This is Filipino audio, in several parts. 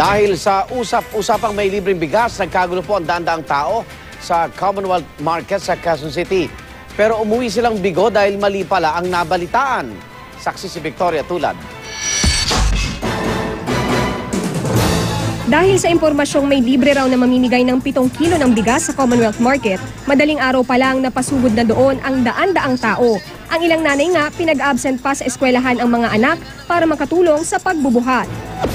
Dahil sa usap-usapang may libreng bigas, nagkagulo po ang daan-daang tao sa Commonwealth Market sa Quezon City. Pero umuwi silang bigo dahil mali pala ang nabalitaan. Saksi si Victoria Tulad. Dahil sa impormasyong may libre raw na mamimigay ng 7 kilo ng bigas sa Commonwealth Market, madaling araw pa lang napasugod na doon ang daan-daang tao. Ang ilang nanay nga pinag-absent pa sa eskwelahan ang mga anak para makatulong sa pagbubuhat.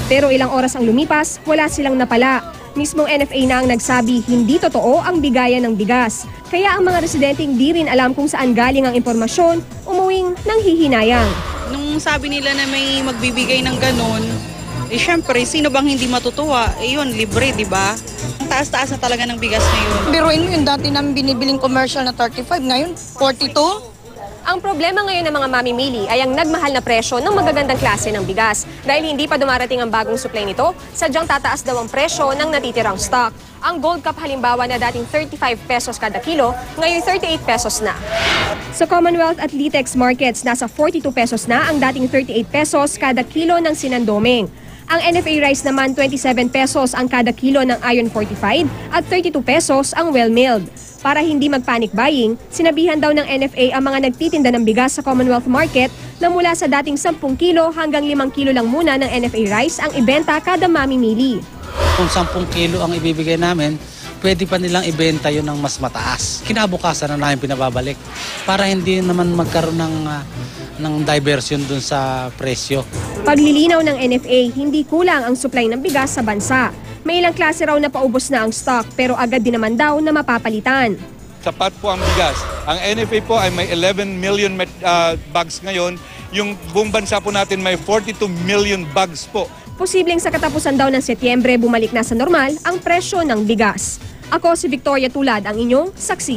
Pero ilang oras ang lumipas, wala silang napala. Mismong NFA na ang nagsabi hindi totoo ang bigayan ng bigas. Kaya ang mga residenteng di rin alam kung saan galing ang impormasyon, umuwing nanghihinayang. Nung sabi nila na may magbibigay ng ganun, syempre, sino bang hindi matutuwa? Yun, libre, di ba? Ang taas-taas na talaga ng bigas ngayon. Biruin mo yung dati namin binibiling commercial na 35, ngayon 42. Ang problema ngayon ng mga mamimili ay ang nagmahal na presyo ng magagandang klase ng bigas. Dahil hindi pa dumarating ang bagong supply nito, sadyang tataas daw ang presyo ng natitirang stock. Ang Gold Cup halimbawa na dating 35 pesos kada kilo, ngayon 38 pesos na. Sa Commonwealth at Litex markets, nasa 42 pesos na ang dating 38 pesos kada kilo ng sinandoming. Ang NFA rice naman 27 pesos ang kada kilo ng iron fortified at 32 pesos ang well-milled. Para hindi mag-panic buying, sinabihan daw ng NFA ang mga nagtitinda ng bigas sa Commonwealth Market na mula sa dating 10 kilo hanggang 5 kilo lang muna ng NFA rice ang ibenta kada mamimili. Kung 10 kilo ang ibibigay namin, pwede pa nilang ibenta yun ng mas mataas. Kinabukasan na namin pinababalik para hindi naman magkaroon ng diversion dun sa presyo. Paglilinaw ng NFA, hindi kulang ang supply ng bigas sa bansa. May ilang klase raw na paubos na ang stock pero agad din naman daw na mapapalitan. Sapat po ang bigas. Ang NFA po ay may 11 million bags ngayon. Yung buong bansa po natin may 42 million bags po. Posibleng sa katapusan daw ng Setyembre bumalik na sa normal ang presyo ng bigas. Ako si Victoria Tulad, ang inyong saksi.